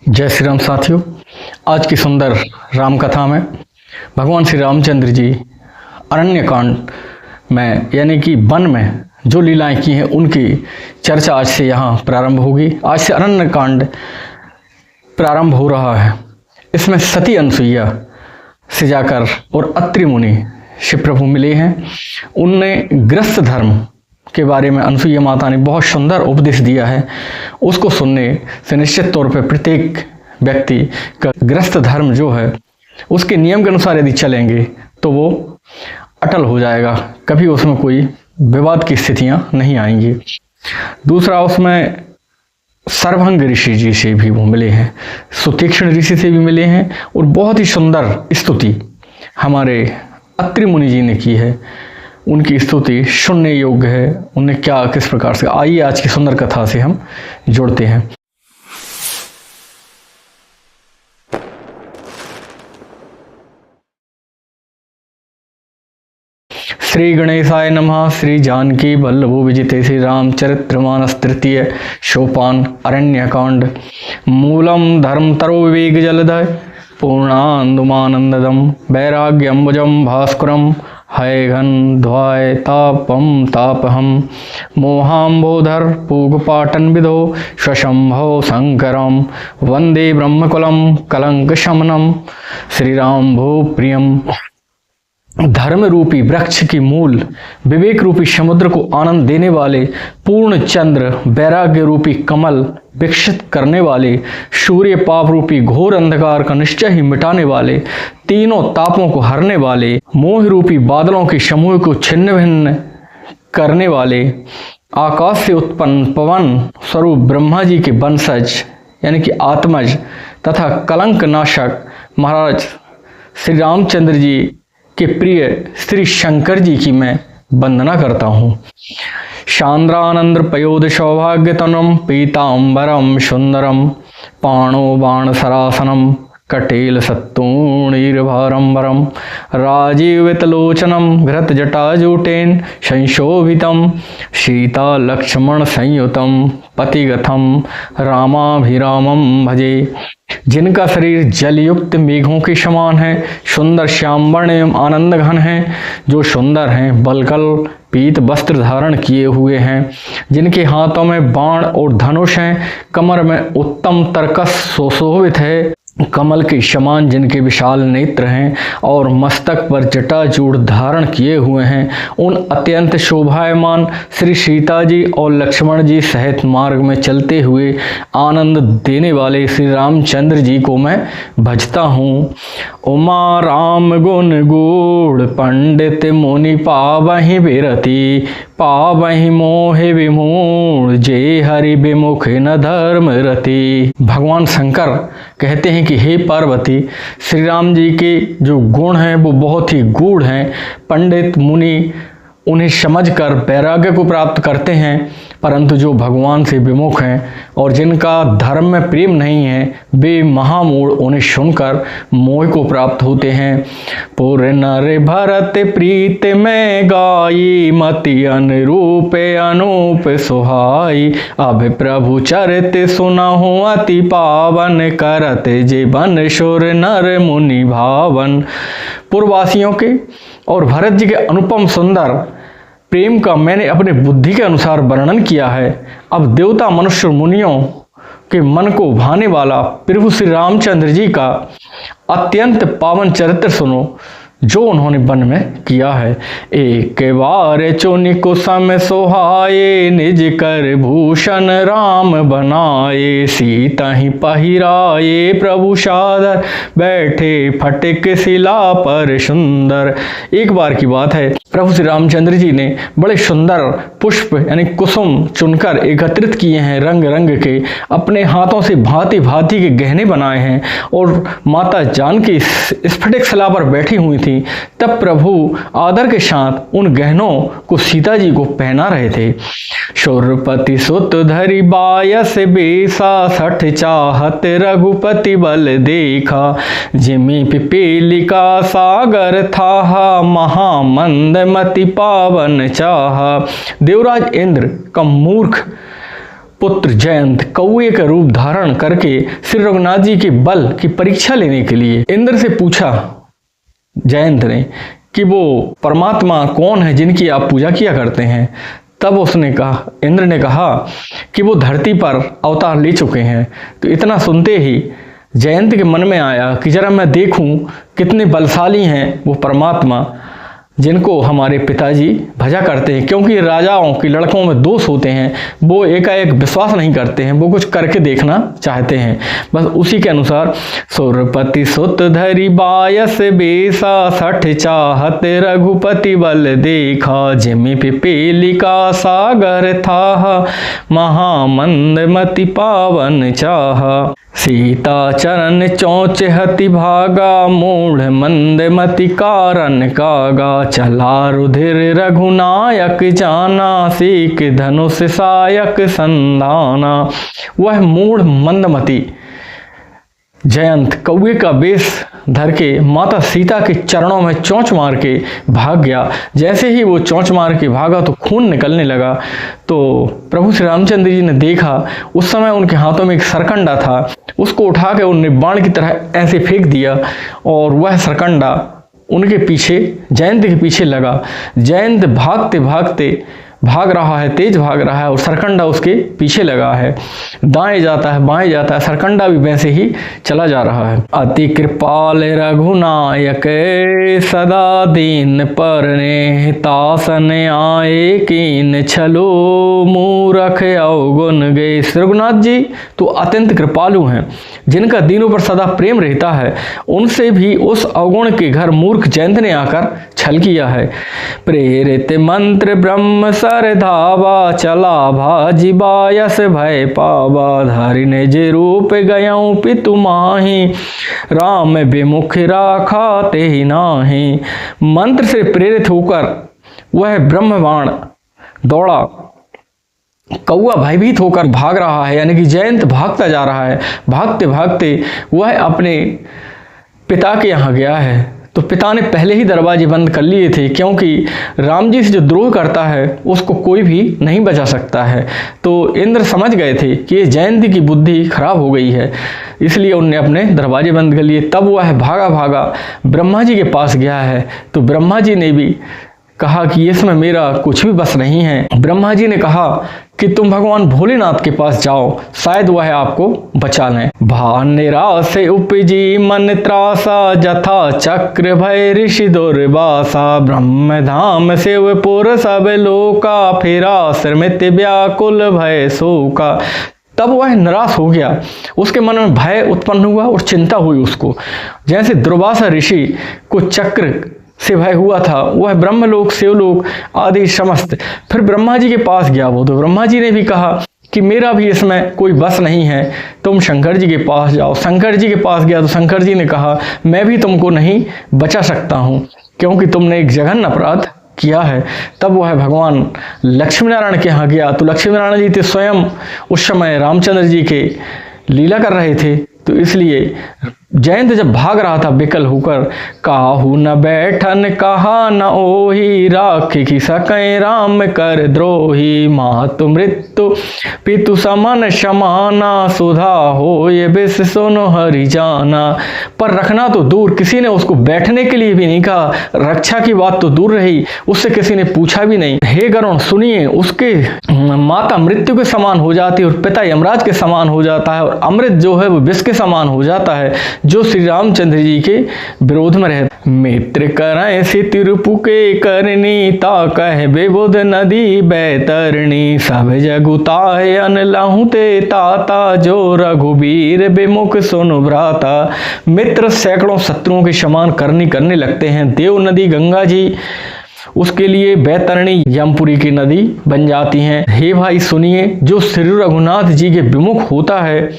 जय श्री राम साथियों। आज की सुंदर राम कथा में भगवान श्री रामचंद्र जी अरण्य कांड में यानी कि वन में जो लीलाएं की हैं उनकी चर्चा आज से यहाँ प्रारंभ होगी। आज से अरण्य कांड प्रारंभ हो रहा है। इसमें सती अनसुईया से जाकर और अत्रि मुनि शिव प्रभु मिले हैं। उनने गृहस्थ धर्म के बारे में अनसुईया माता ने बहुत सुंदर उपदेश दिया है। उसको सुनने से निश्चित तौर पर प्रत्येक व्यक्ति का गृहस्थ धर्म जो है उसके नियम के अनुसार यदि चलेंगे तो वो अटल हो जाएगा, कभी उसमें कोई विवाद की स्थितियां नहीं आएंगी। दूसरा, उसमें सर्वभंग ऋषि जी से भी वो मिले हैं, सुतीक्ष्ण ऋषि से भी मिले हैं और बहुत ही सुंदर स्तुति हमारे अत्रि मुनि जी ने की है। उनकी स्तुति सुनने योग्य है। उन्हें क्या किस प्रकार से, आइए आज की सुंदर कथा से हम जोड़ते हैं। श्री गणेशाय नमः। श्री जानकी वल्लभो विजिते श्री रामचरितमानस तृतीय सोपान अरण्यकांड। मूलम धर्मतरो विवेक जलधय पूर्णान्दुमानंददम वैराग्यम्बुजम भास्करम हय घन ध्वाय तापम तापहम मोहाम्बोधर पूगपाटन विदो स्वशंभो शंकरम वंदे ब्रह्मकुलम कलंक शमनम। श्री राम भू प्रियम। धर्म रूपी वृक्ष की मूल, विवेक रूपी समुद्र को आनंद देने वाले पूर्ण चंद्र, वैराग्य रूपी कमल विकसित करने वाले, सूर्य पाप रूपी घोर अंधकार का निश्चय ही मिटाने वाले, तीनों तापों को हरने वाले, मोह रूपी बादलों के समूह को छिन्न भिन्न करने वाले, आकाश से उत्पन्न पवन स्वरूप ब्रह्मा जी के वंशज यानी कि आत्मज तथा कलंक नाशक महाराज श्री रामचंद्र जी के प्रिय श्री शंकर जी की मैं वंदना करता हूँ। शांद्रानंद पयोद सौभाग्य तनम पीतांबरम सुंदरम पाणो बाण सरासनम कटेल सत्तूणीर्भारंबरम राजीवितलोचनम घृत जटाजूटेन संशोभितम सीता लक्ष्मण संयुतम पतिगथम रामाभिरामम भजे। जिनका शरीर जलयुक्त मेघों के समान है, सुंदर श्यामवर्ण एवं आनंद घन है, जो सुंदर हैं, बलकल पीत वस्त्र धारण किए हुए हैं, जिनके हाथों में बाण और धनुष हैं, कमर में उत्तम तरकस सुशोभित है, कमल के समान जिनके विशाल नेत्र हैं और मस्तक पर जटाजूट धारण किए हुए हैं, उन अत्यंत शोभायमान श्री सीता जी और लक्ष्मण जी सहित मार्ग में चलते हुए आनंद देने वाले श्री रामचंद्र जी को मैं भजता हूँ। उमा राम गुण गूढ़ पंडित मुनि पावहि विरति पावहि मोहि विमूढ़ जे हरि विमुख न धर्म रति। भगवान शंकर कहते हैं कि हे पार्वती, श्री राम जी के जो गुण हैं वो बहुत ही गूढ़ हैं। पंडित मुनि उन्हें समझकर वैराग्य को प्राप्त करते हैं, परंतु जो भगवान से विमुख हैं और जिनका धर्म में प्रेम नहीं है वे महामूढ़ उन्हें सुनकर मोह को प्राप्त होते हैं। पुर नर भरत प्रीत में गाई मति अनुरूप अनूप सुहाई अब प्रभु चरित सुनहु अति पावन करत जीवन सुर नर मुनि भावन। पूर्ववासियों के और भरत जी के अनुपम सुंदर प्रेम का मैंने अपने बुद्धि के अनुसार वर्णन किया है। अब देवता मनुष्य मुनियों के मन को भाने वाला प्रभु श्री रामचंद्र जी का अत्यंत पावन चरित्र सुनो जो उन्होंने वन में किया है। एक बार चुनि कुसुम सोहाए निज कर भूषण राम बनाए सीता ही पहिराए प्रभु सादर बैठे फटिक शिला पर सुंदर। एक बार की बात है, प्रभु श्री रामचंद्र जी ने बड़े सुंदर पुष्प यानी कुसुम चुनकर एकत्रित किए हैं, रंग रंग के अपने हाथों से भांति भांति के गहने बनाए हैं और माता जानकी स्फटिक शिला पर बैठी हुई थी। तब प्रभु आदर के साथ उन गहनों को सीता जी को पहना रहे थे। शूरपति सुत धरि बायस बेसा सठ चाहत रघुपति बल देखा जिमि पिपीलिका सागर था महामंद मति पावन चाहा। देवराज इंद्र का मूर्ख पुत्र जयंत कौए का रूप धारण करके श्री रघुनाथ जी के बल की परीक्षा लेने के लिए इंद्र से पूछा जयंत ने कि वो परमात्मा कौन है जिनकी आप पूजा किया करते हैं। तब उसने कहा, इंद्र ने कहा कि वो धरती पर अवतार ले चुके हैं। तो इतना सुनते ही जयंत के मन में आया कि जरा मैं देखूं कितने बलशाली हैं वो परमात्मा जिनको हमारे पिताजी भजा करते हैं, क्योंकि राजाओं की लड़कों में दोष होते हैं, वो एकाएक विश्वास नहीं करते हैं, वो कुछ करके देखना चाहते हैं। बस उसी के अनुसार सुरपति सुत धरि बायस बेसा 60 चाहत रघुपति बल देखा जिमि पिपीलिका सागर था महामंद मति पावन चाहा सीता चरण चौच हति भागा मूढ़ मंद मति कारण कागा चला रुधिर रघुनायक जाना सीख धनुष सायक संधाना। वह मूढ़ मंदमती जयंत कौए का वेश धर के माता सीता के चरणों में चोंच मार के भाग गया। जैसे ही वो चोंच मार के भागा तो खून निकलने लगा। तो प्रभु श्री रामचंद्र जी ने देखा, उस समय उनके हाथों में एक सरकंडा था, उसको उठा के उन्होंने बाण की तरह ऐसे फेंक दिया और वह सरकंडा उनके पीछे जयंत के पीछे लगा। जयंत भागते भागते भाग रहा है, तेज भाग रहा है और सरकंडा उसके पीछे लगा है। दाएं जाता है, बाएं जाता है, सरकंडा भी वैसे ही चला जा रहा है। अति कृपाल रघुनायक सदा दीन परने तासन आए कीन छलो मूरख अवगुण गए। रघुनाथ जी तो अत्यंत कृपालु हैं, जिनका दीनों पर सदा प्रेम रहता है। उनसे भी उस अवगुण के घर मूर्ख जयंत ने आकर छल किया है। प्रेरित मंत्र ब्रह्म सर धावा चला भाजी बायस भय पावा धारि निज रूप गयऊं पितु माही राम विमुख राखा तेहि नाहि। मंत्र से प्रेरित होकर वह ब्रह्मबाण दौड़ा। कौआ भयभीत होकर भाग रहा है, यानी कि जयंत भागता जा रहा है। भागते भागते वह अपने पिता के यहाँ गया है। तो पिता ने पहले ही दरवाजे बंद कर लिए थे, क्योंकि राम जी से जो द्रोह करता है उसको कोई भी नहीं बचा सकता है। तो इंद्र समझ गए थे कि ये जयंत की बुद्धि खराब हो गई है, इसलिए उन्होंने अपने दरवाजे बंद कर लिए। तब वह भागा भागा ब्रह्मा जी के पास गया है। तो ब्रह्मा जी ने भी कहा कि इसमें मेरा कुछ भी बस नहीं है। ब्रह्मा जी ने कहा कि तुम भगवान भोलेनाथ के पास जाओ, शायद वह आपको बचा लें। भान निराश उपजी मन त्रासा जथा चक्र भय ऋषि दुर्वासा ब्रह्म धाम शिवपुर सब लोका फिरा श्रमित व्याकुल भय शोका। तब वह निराश हो गया, उसके मन में भय उत्पन्न हुआ और चिंता हुई उसको। जैसे दुर्वासा ऋषि को चक्र से भय हुआ था, वह ब्रह्मलोक शिवलोक आदि समस्त फिर ब्रह्मा जी के पास गया। वो तो ब्रह्मा जी ने भी कहा कि मेरा भी इसमें कोई बस नहीं है, तुम शंकर जी के पास जाओ। शंकर जी के पास गया तो शंकर जी ने कहा मैं भी तुमको नहीं बचा सकता हूँ, क्योंकि तुमने एक जघन्य अपराध किया है। तब वह भगवान लक्ष्मी नारायण के यहाँ गया। तो लक्ष्मी नारायण जी थे स्वयं उस समय रामचंद्र जी के लीला कर रहे थे। तो इसलिए जयंत जब भाग रहा था विकल होकर, काहू न बैठन कहा न ओही राख की सकै राम कर द्रोही मातु मृत्यु पितु समन समाना सुधा हो ये विष सुनो हरि जाना। पर रखना तो दूर, किसी ने उसको बैठने के लिए भी नहीं कहा, रक्षा की बात तो दूर रही, उससे किसी ने पूछा भी नहीं। हे गरुण सुनिए, उसके माता मृत्यु के समान हो जाती है और पिता यमराज के समान हो जाता है, और अमृत जो है वो विष के समान हो जाता है, जो श्री रामचंद्र जी के विरोध में रहता। मित्र करें सिति रिपु के करनी ता कह बेबुध नदी बैतरणी सब जगुताए अन लाहू ते ताता जो रघुबीर विमुख सुनु भ्राता। मित्र सैकड़ों शत्रुओं के समान करनी करने लगते हैं। देव नदी गंगा जी उसके लिए बैतरणी यमपुरी की नदी बन जाती हैं। हे भाई सुनिए, जो श्री रघुनाथ जी के विमुख होता है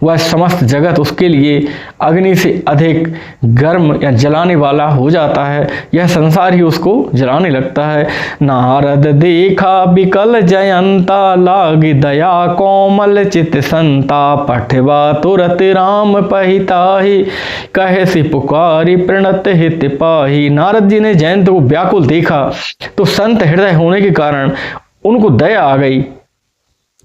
वह समस्त जगत उसके लिए अग्नि से अधिक गर्म या जलाने वाला हो जाता है। यह संसार ही उसको जलाने लगता है। नारद देखा विकल जयंता लाग दया कोमल चित संता पठवा तुरत राम पहिताही कहे से पुकारी प्रणत हित पाही। नारद जी ने जयंत को व्याकुल देखा तो संत हृदय होने के कारण उनको दया आ गई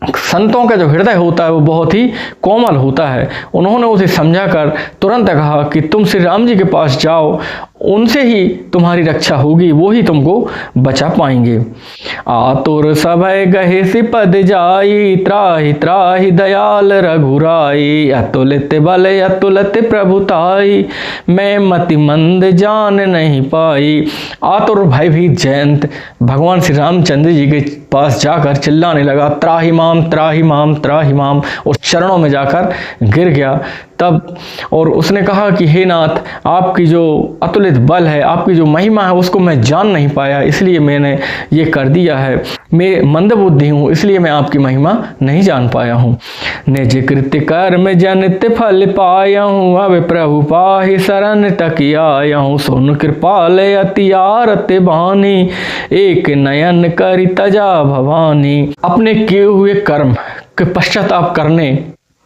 संतों का जो हृदय होता है वो बहुत ही कोमल होता है। उन्होंने उसे समझाकर तुरंत कहा कि तुम श्री राम जी के पास जाओ, उनसे ही तुम्हारी रक्षा होगी, वो ही तुमको बचा पाएंगे। आतुर सभय गहे सिपद जाई, त्राहि त्राहि दयाल रघुराई, अतुलित बल अतुलित प्रभुताई, मैं मति मंद जान नहीं पाई। आतुर भयभीत जयंत भगवान श्री रामचंद्र जी के पास जाकर चिल्लाने लगा, त्राहि माम त्राहि माम त्राहि माम, और चरणों में जाकर गिर गया। तब और उसने कहा कि हे नाथ, आपकी जो अतुलित बल है, आपकी जो महिमा है, उसको मैं जान नहीं पाया, इसलिए मैंने ये कर दिया है। मैं मंदबुद्धि हूँ, इसलिए मैं आपकी महिमा नहीं जान पाया हूँ। निज कृत्य कर्म जनित फल पाया हूँ, अब प्रभु पाहि शरण तक आया हूँ। सुन कृपाल अति आरत बानी, एक नयन करि तजा भवानी। अपने किए हुए कर्म के पश्चाताप करने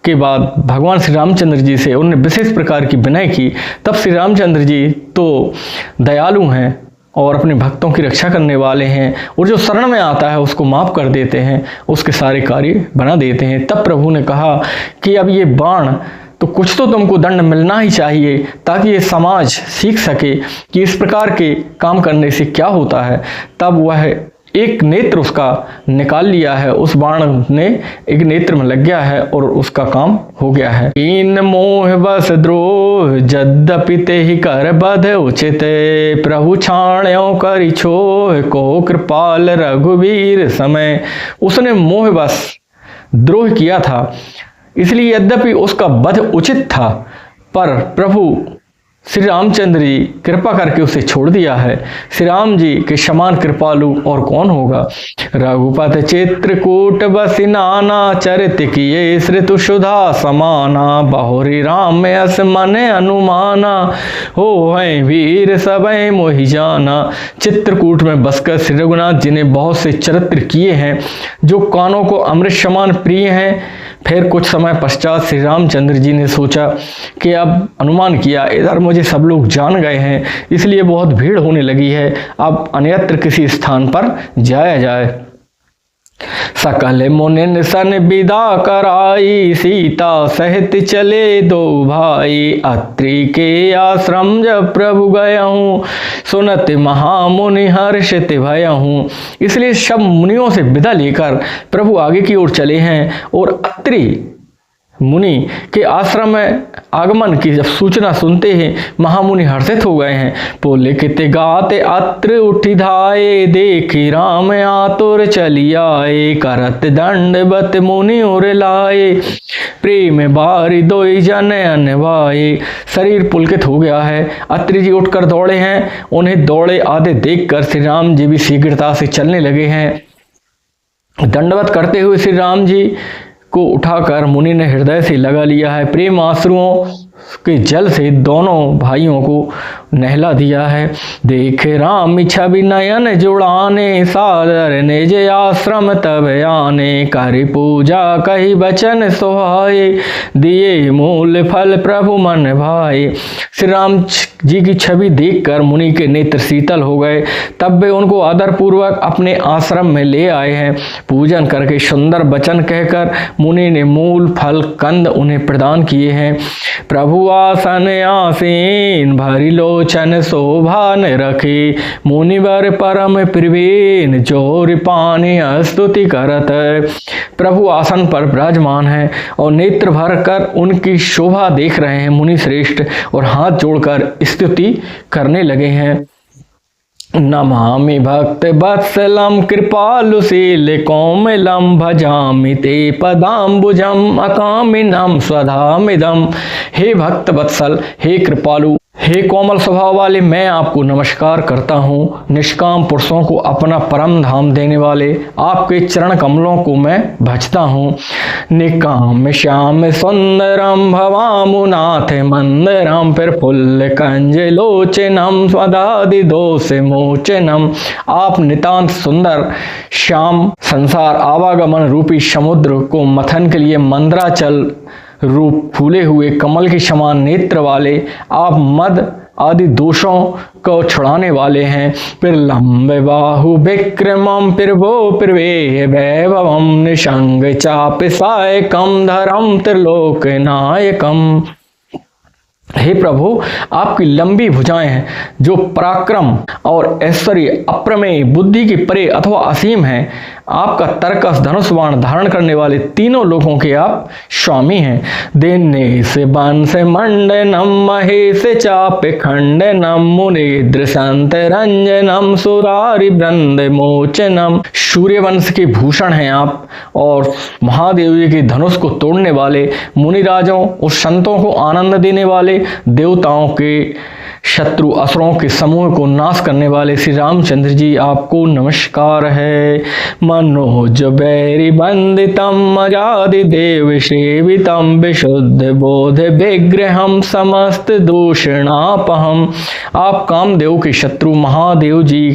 के बाद भगवान श्री रामचंद्र जी से उन्होंने विशेष प्रकार की विनय की। तब श्री रामचंद्र जी तो दयालु हैं और अपने भक्तों की रक्षा करने वाले हैं, और जो शरण में आता है उसको माफ़ कर देते हैं, उसके सारे कार्य बना देते हैं। तब प्रभु ने कहा कि अब ये बाण तो कुछ तो तुमको दंड मिलना ही चाहिए, ताकि ये समाज सीख सके कि इस प्रकार के काम करने से क्या होता है। तब वह एक नेत्र उसका निकाल लिया है, उस बाण ने एक नेत्र में लग गया है और उसका काम हो गया है। इन मोह बस द्रोह यद्यपि ते ही कर बध उचित, प्रभु छाण्यों करि छोह को कृपाल रघुवीर समय। उसने मोह बस द्रोह किया था, इसलिए यद्यपि उसका वध उचित था, पर प्रभु श्री रामचंद्र जी कृपा करके उसे छोड़ दिया है। श्री राम जी के समान कृपालु और कौन होगा। रघुपत चित्रकूट बसि नाना, चरित किए श्रुतु सुधा समाना, बहुरी राम में अस मन अनुमाना, हो है वीर सबय मोहि जाना। चित्रकूट में बसकर श्री रघुनाथ जी ने बहुत से चरित्र किए हैं जो कानों को अमृत समान प्रिय हैं। फिर कुछ समय पश्चात श्री रामचंद्र जी ने सोचा कि अब अनुमान किया, इधर मुझे सब लोग जान गए हैं, इसलिए बहुत भीड़ होने लगी है, अब अन्यत्र किसी स्थान पर जाया जाए। सकल मुनिन सन विदा कराई, सीता सहित चले दो भाई, अत्रि के आश्रम जब प्रभु गया हूँ, सुनत महामुनि हर्षित भया हूँ। इसलिए सब मुनियों से विदा लेकर प्रभु आगे की ओर चले हैं, और अत्रि मुनि के आश्रम में आगमन की जब सूचना सुनते हैं महामुनि हर्षित हो गए हैं। बोले किते गाते अत्र उठी धाये, देखी राम आतुर चली आए, करत दंडवत मुनि उर लाए, प्रेम बारी दोई जन अनवाए। शरीर पुलकित हो गया है। अत्रि जी उठकर दौड़े हैं, उन्हें दौड़े आधे देखकर श्री राम जी भी शीघ्रता से चलने लगे हैं। दंडवत करते हुए श्री राम जी को उठाकर मुनि ने हृदय से लगा लिया है। प्रेम आंसुओं के जल से दोनों भाइयों को नहला दिया है। देखे राम छवि नयन जुड़ाने, सादर निज आश्रम तब आने, करि पूजा कही बचन सोहाए, दिए मूल फल प्रभु मन भाए। श्री राम जी की छवि देखकर मुनि के नेत्र शीतल हो गए। तब वे उनको आदर पूर्वक अपने आश्रम में ले आए हैं। पूजन करके सुंदर वचन कहकर मुनि ने मूल फल कंद उन्हें प्रदान किए हैं। प्रभु आसन आसीन भरी लोचन शोभा न रखे, मुनिवर परम प्रवीण जोर पानी स्तुति करत। प्रभु आसन पर विराजमान है और नेत्र भर कर उनकी शोभा देख रहे हैं मुनि श्रेष्ठ, और हाथ जोड़कर स्तुति करने लगे हैं। नमामि भक्त वत्सलम कृपालुशील कोमलम, भजामि ते पदाम्बुजम अकामिनम स्वधामिदम। हे भक्त वत्सल, हे कृपालु, हे कोमल स्वभाव वाले, मैं आपको नमस्कार करता हूँ। निष्काम पुरुषों को अपना परम धाम देने वाले आपके चरण कमलों को मैं भजता हूँ। निकाम श्याम सुंदरम भवामुनाथ मंदरम, फिर फुल्ल कंज लोचनम स्वदादि दोष मोचनम। आप नितांत सुंदर श्याम संसार आवागमन रूपी समुद्र को मथन के लिए मंदराचल रूप फूले हुए कमल के समान नेत्र वाले, आप मद आदि दोषों को छुड़ाने वाले हैं। फिर लंबे बाहु विक्रमम प्रभो प्रवेह वैभवम निशंग चाप सायकम धरम त्रिलोक नायकम। हे प्रभु, आपकी लंबी भुजाएं हैं जो पराक्रम और ऐश्वर्य, अप्रमेय, बुद्धि के परे अथवा असीम है। आपका तर्कस धनुष बाण धारण करने वाले तीनों लोगों के आप स्वामी हैं। दिने से बन से मंडनम महेश चाप खंडनम मुनिद्र संत रंजनम सुरारि वृंद मोचनम। सूर्यवंश के भूषण हैं आप और महादेव जी के धनुष को तोड़ने वाले, मुनिराजों और संतों को आनंद देने वाले, देवताओं के शत्रु असुरों के समूह को नाश करने वाले श्री रामचंद्र जी आपको नमस्कार है। मनोज बैरी बंदितम अजादि देव सेवितम विशुद्ध बोध विग्रहम समस्त दूषणापहम। आप कामदेव के शत्रु महादेव जी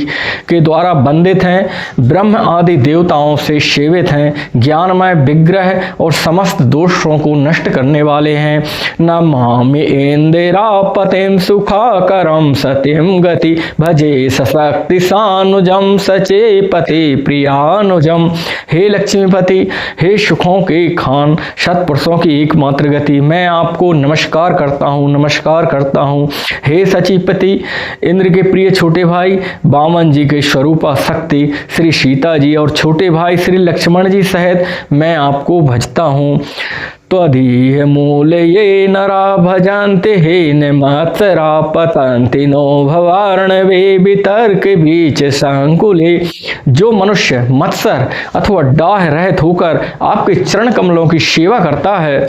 के द्वारा बंदित हैं, ब्रह्म आदि देवताओं से सेवित हैं, ज्ञानमय विग्रह और समस्त दोषों को नष्ट करने वाले हैं। नमामि इंदिरापतिम सुखा करम सत्यम गति भजे सशक्ति सानुजम सचे पति प्रियानुजम। हे लक्ष्मीपति, हे सुखों के खान, सत्पुरुषों की एकमात्र गति, मैं आपको नमस्कार करता हूँ, नमस्कार करता हूँ। हे सचीपति, इंद्र के प्रिय छोटे भाई वामन जी के स्वरूपा शक्ति श्री सीता जी और छोटे भाई श्री लक्ष्मण जी सहित मैं आपको भजता हूँ। त्वदीय मूल ये नरा भजन्ते हे न मत्सरा पतन्ति नो भवार्णवे वितर्क बीच संकुले। जो मनुष्य मत्सर अथवा डाह रहित होकर आपके चरण कमलों की सेवा करता है,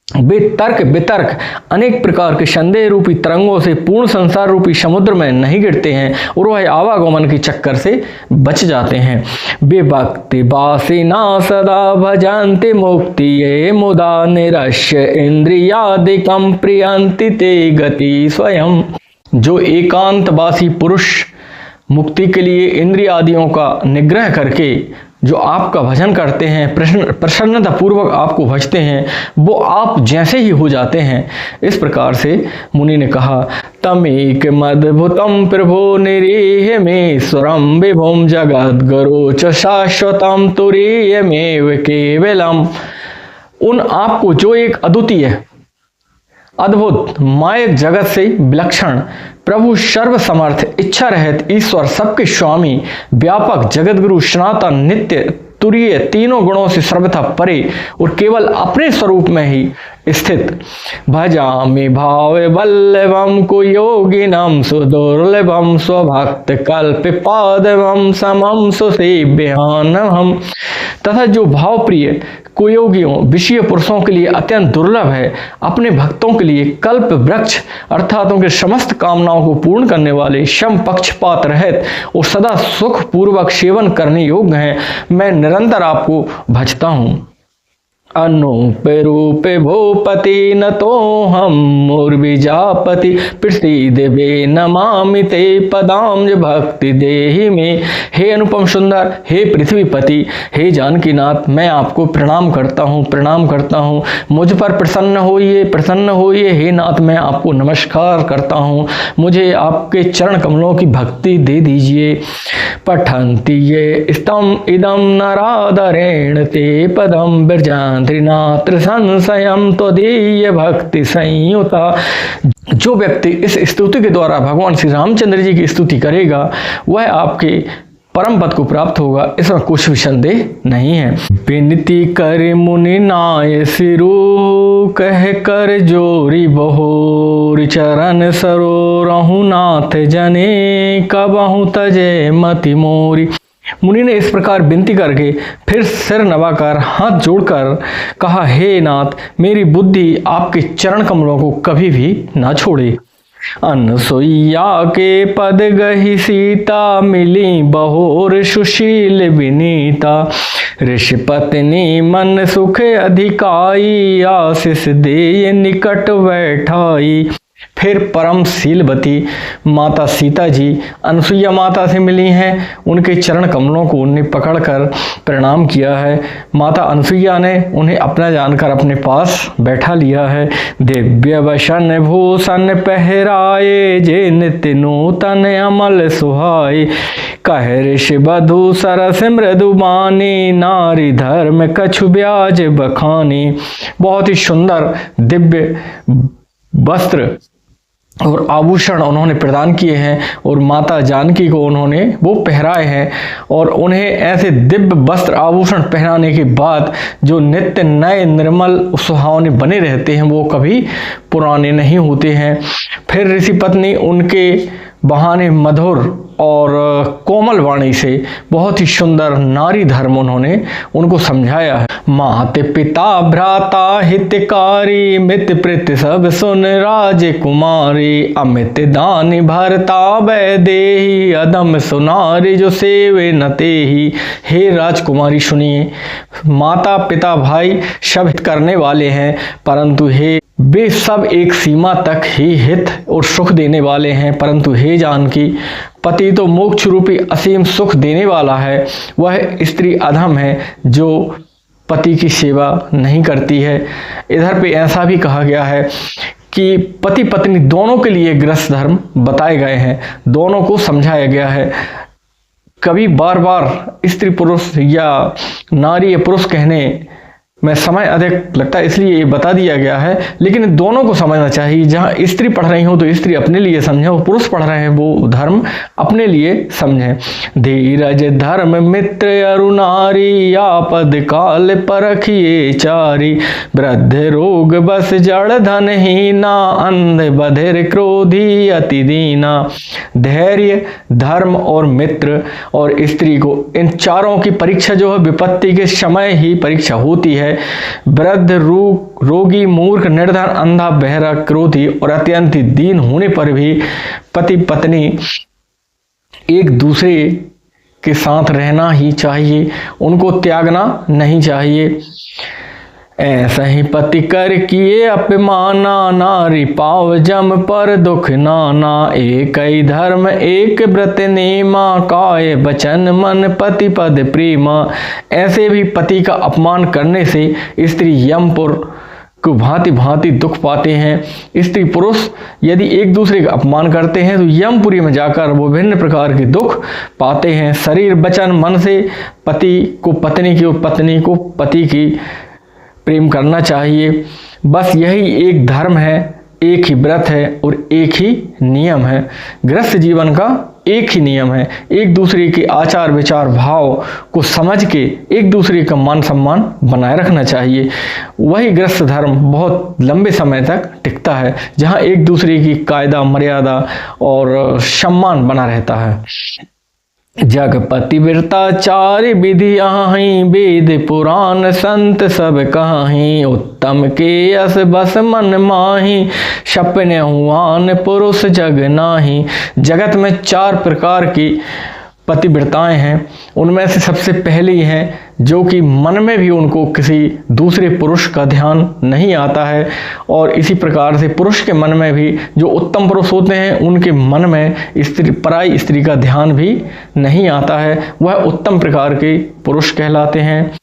वे तर्क वितर्क अनेक प्रकार के संदेह रूपी तरंगों से पूर्ण संसार रूपी समुद्र में नहीं गिरते हैं और वह आवागमन के चक्कर से बच जाते हैं। वे भक्ति बासिना सदा भजन्ति मुक्ति ये मुदा निरस्य इंद्रियादिकम प्रियंति ते गति स्वयं। जो एकांतवासी पुरुष मुक्ति के लिए इंद्रिय आदियों का निग्रह करके जो आपका भजन करते हैं, प्रसन्नता पूर्वक आपको भजते हैं, वो आप जैसे ही हो जाते हैं। इस प्रकार से मुनि ने कहा, तमेक मद्भुतम प्रभो निरीह में स्वरम विभुम जगद्गुरु च शाश्वतम तुरीयमेव केवलम। उन आपको जो एक अद्वितीय अद्भुत मायक जगत से विलक्षण प्रभु, सर्व समर्थ, इच्छा रहित ईश्वर, सबके स्वामी, व्यापक, जगतगुरु, सनातन, नित्य, तुरीय, तीनों गुणों से सर्वथा परे और केवल अपने स्वरूप में ही स्थित, भजामि भाव वल्लभम कुयोगिनम सुदुर्लभम स्वभक्त कल्प पादवम समम सुसेव्यहानहम। तथा जो भाव प्रिय कुयोगियों विषय पुरुषों के लिए अत्यंत दुर्लभ है, अपने भक्तों के लिए कल्प वृक्ष अर्थात उनके समस्त कामनाओं को पूर्ण करने वाले, शम पक्षपात रहित और सदा सुख पूर्वक सेवन करने योग्य हैं, मैं निरंतर आपको भजता हूँ। अनूप रूप भूपति न तो हम मूर्विजापति प्रसिद्ध वे नमामि ते पदाम्ज भक्ति देहि में। हे अनुपम सुंदर, हे पृथ्वीपति, हे जानकीनाथ, मैं आपको प्रणाम करता हूँ, प्रणाम करता हूँ। मुझ पर प्रसन्न होइए, प्रसन्न होइए। हे नाथ, मैं आपको नमस्कार करता हूँ, मुझे आपके चरण कमलों की भक्ति दे दीजिए। पठन्ति ये स्तम इदम नरादरेण ते पदम बिरजान त्रिनात्र संशयम त्वदीय भक्ति संयुता। जो व्यक्ति इस स्तुति के द्वारा भगवान श्री रामचंद्र जी की स्तुति करेगा वह आपके परम पद को प्राप्त होगा, इसमें कुछ भी संदेह नहीं है। विनती कर मुनि नाय सिरु कह कर जोरी बहोर चरण सरो रहु नाथ जने कबहु तजे मति मोरी। मुनि ने इस प्रकार विनती करके फिर सिर नवाकर हाथ जोड़कर कहा, हे नाथ, मेरी बुद्धि आपके चरण कमलों को कभी भी ना छोड़े। अनसुईया के पद गही सीता मिली बहोर सुशील विनीता। ऋषि पत्नी मन सुख अधिकाई आशीष दे निकट बैठाई। फिर परम शीलवती माता सीता जी अनसुईया माता से मिली हैं। उनके चरण कमलों को उन्हें पकड़कर प्रणाम किया है। माता अनसुईया ने उन्हें अपना जानकर अपने पास बैठा लिया है। दिव्य वसन भूषण पहराए, जे नित्य नूतन अमल सुहाए, कह ऋषि बधु सरस मृदु बानी, नारी धर्म कछु ब्याज बखानी। बहुत ही सुंदर दिव्य वस्त्र और आभूषण उन्होंने प्रदान किए हैं और माता जानकी को उन्होंने वो पहराए हैं। और उन्हें ऐसे दिव्य वस्त्र आभूषण पहनाने के बाद जो नित्य नए निर्मल सुहावने बने रहते हैं, वो कभी पुराने नहीं होते हैं। फिर ऋषि पत्नी उनके बहाने मधुर और कोमल वाणी से बहुत ही सुंदर नारी धर्म उन्होंने उनको समझाया है। मात पिता भ्राता हितकारी, मित प्रीत सब सुन राजकुमारी, अमित दान भरता वैदेही, अदम सुनारी जो सेवे न तेही। हे राजकुमारी सुनिए, माता पिता भाई सब हित करने वाले हैं, परंतु हे वे सब एक सीमा तक ही हित और सुख देने वाले हैं। परंतु हे जानकी, पति तो मोक्ष रूपी असीम सुख देने वाला है। वह स्त्री अधम है जो पति की सेवा नहीं करती है। इधर पे ऐसा भी कहा गया है कि पति पत्नी दोनों के लिए गृहस्थ धर्म बताए गए हैं, दोनों को समझाया गया है। कभी बार बार स्त्री पुरुष या नारी या पुरुष कहने में समय अधिक लगता है, इसलिए ये बता दिया गया है। लेकिन दोनों को समझना चाहिए। जहाँ स्त्री पढ़ रही हो तो स्त्री अपने लिए समझे, और पुरुष पढ़ रहे हैं वो धर्म अपने लिए समझें। धीरज धर्म मित्र अरु नारी, आपद काल परखिए चारी, वृद्ध रोग बस जड़ धन हीना, अंध बधिर क्रोधी अति दीना। धैर्य, धर्म और मित्र और स्त्री को, इन चारों की परीक्षा जो है विपत्ति के समय ही परीक्षा होती है। वृद्ध, रोगी, मूर्ख, निर्धन, अंधा, बहरा, क्रोधी और अत्यंत दीन होने पर भी पति पत्नी एक दूसरे के साथ रहना ही चाहिए, उनको त्यागना नहीं चाहिए। ऐसा ही पति कर किए अपमाना, नारी पाव जम पर दुख नाना, एक ही धर्म एक व्रत नेमा, काय बचन मन पति पद प्रेमा। ऐसे भी पति का अपमान करने से स्त्री यमपुर को भांति भांति दुख पाते हैं। स्त्री पुरुष यदि एक दूसरे का अपमान करते हैं तो यमपुरी में जाकर वो विभिन्न प्रकार के दुख पाते हैं। शरीर वचन मन से पति को पत्नी की और पत्नी को पति की प्रेम करना चाहिए। बस यही एक धर्म है, एक ही व्रत है और एक ही नियम है। गृहस्थ जीवन का एक ही नियम है, एक दूसरे के आचार विचार भाव को समझ के एक दूसरे का मान सम्मान बनाए रखना चाहिए। वही गृहस्थ धर्म बहुत लंबे समय तक टिकता है, जहाँ एक दूसरे की कायदा मर्यादा और सम्मान बना रहता है। जगपति विरताचार्य विधि आही, वेद पुराण संत सब कहाही, उत्तम के यस बस मन माही, सपने हुआन पुरुष जग नाही। जगत में 4 प्रकार की पतिव्रताएं हैं। उनमें से सबसे पहली है जो कि मन में भी उनको किसी दूसरे पुरुष का ध्यान नहीं आता है, और इसी प्रकार से पुरुष के मन में भी जो उत्तम पुरुष होते हैं उनके मन में पराई स्त्री का ध्यान भी नहीं आता है। वह उत्तम प्रकार के पुरुष कहलाते हैं।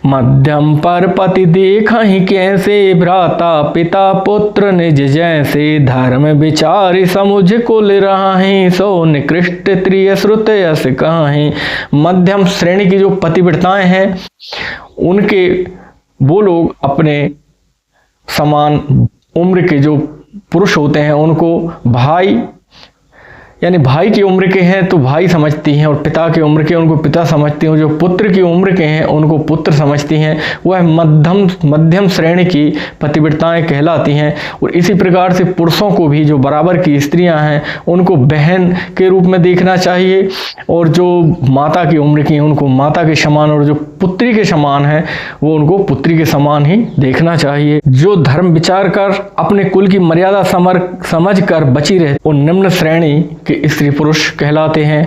मध्यम पर पति देखहि कैसे, भ्राता पिता पुत्र निज जैसे, धर्म विचार समुझ कुल राहि, सो निकृष्ट त्रिय श्रुत यस काहि। मध्यम श्रेणी की जो पतिव्रताएं हैं उनके वो लोग अपने समान उम्र के जो पुरुष होते हैं उनको भाई यानी भाई की उम्र के हैं तो भाई समझती हैं, और पिता की उम्र के उनको पिता समझती हैं, जो पुत्र की उम्र के हैं उनको पुत्र समझती हैं। वह मध्यम श्रेणी की पतिव्रताएं कहलाती हैं। और इसी प्रकार से पुरुषों को भी जो बराबर की स्त्रियां हैं उनको बहन के रूप में देखना चाहिए, और जो माता की उम्र की हैं उनको माता के समान, और जो पुत्री के समान है वो उनको पुत्री के समान ही देखना चाहिए। जो धर्म विचार कर अपने कुल की मर्यादा समझ कर बची रहे और निम्न श्रेणी के स्त्री पुरुष कहलाते हैं।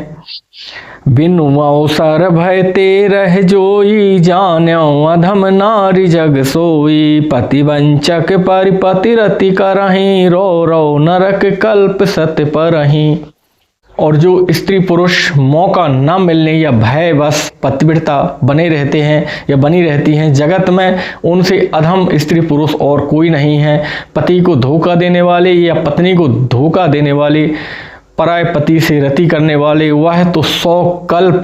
बिनु अवसर भय ते रह जोई, जान्यो अधम नारी जग सोई। पति वंचक परिपति रति करहीं, रो रो नरक कल्प सत्य परहीं। और जो स्त्री पुरुष मौका न मिलने या भय बस पतिव्रता बने रहते हैं या बनी रहती हैं, जगत में उनसे अधम स्त्री पुरुष और कोई नहीं है। पति को धोखा देने वाले या पत्नी को धोखा देने वाले, पराय पति से रति करने वाले, वह तो 100 कल्प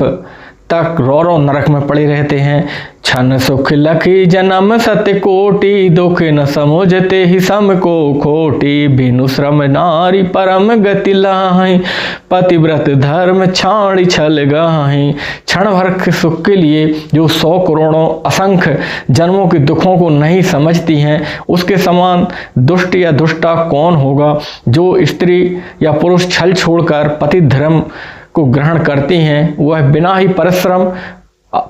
तक रौरव नरक में पड़े रहते हैं। छन सुख लखी जन्म सत्य कोटि, दुख न समुझते ही सम को खोटी। बिनु श्रम नारी परम गति लाहीं, पतिव्रत धर्म छाड़ी छल गाहीं। क्षण भर के सुख के लिए जो 100 करोड़ों असंख्य जन्मों के दुखों को नहीं समझती हैं, उसके समान दुष्ट या दुष्टा कौन होगा। जो स्त्री या पुरुष छल छोड़कर पति धर्म को ग्रहण करती हैं, वह बिना ही परिश्रम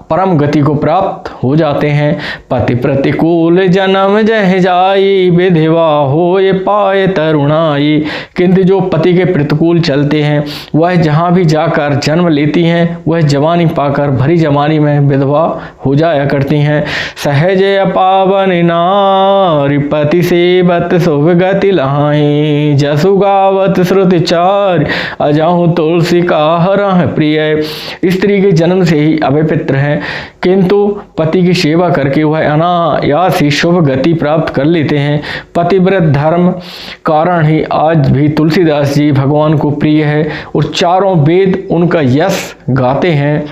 परम गति को प्राप्त हो जाते हैं। पति प्रतिकूल जन्म जह जाई, विधवा होए पाए तरुणाई। किंतु जो पति के प्रतिकूल चलते हैं, वह जहाँ भी जाकर जन्म लेती हैं, वह जवानी पाकर भरी जवानी में विधवा हो जाया करती हैं। सहज अपावन नारी, पति सेवत शुभ गति लहाई। जसु गावत श्रुति चार, अजाहु तुलसी का हरह प्रिय। स्त्री के जन्म से ही अपवित्र हैं, किंतु पति की सेवा करके वह अनायास ही शुभ गति प्राप्त कर लेते हैं। पतिव्रत धर्म कारण ही आज भी तुलसीदास जी भगवान को प्रिय है और चारों वेद उनका यश गाते हैं।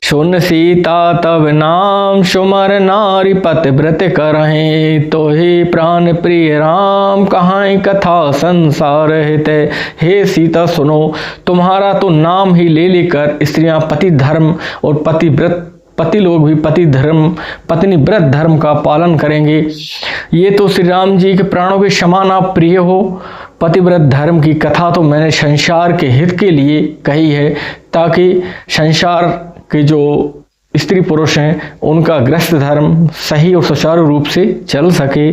सुन सीता तब नाम, सुमर नारी पतिव्रत करहीं। तो ही प्राण प्रिय राम, कहाँ कथा संसार हित। हे सीता सुनो, तुम्हारा तो नाम ही ले लेकर स्त्रियां पति धर्म और पति लोग भी पत्नी व्रत धर्म का पालन करेंगे। ये तो श्री राम जी के प्राणों के समान आप प्रिय हो। पतिव्रत धर्म की कथा तो मैंने संसार के हित के लिए कही है, ताकि संसार के जो स्त्री पुरुष हैं उनका गृहस्थ धर्म सही और सुचारू रूप से चल सके।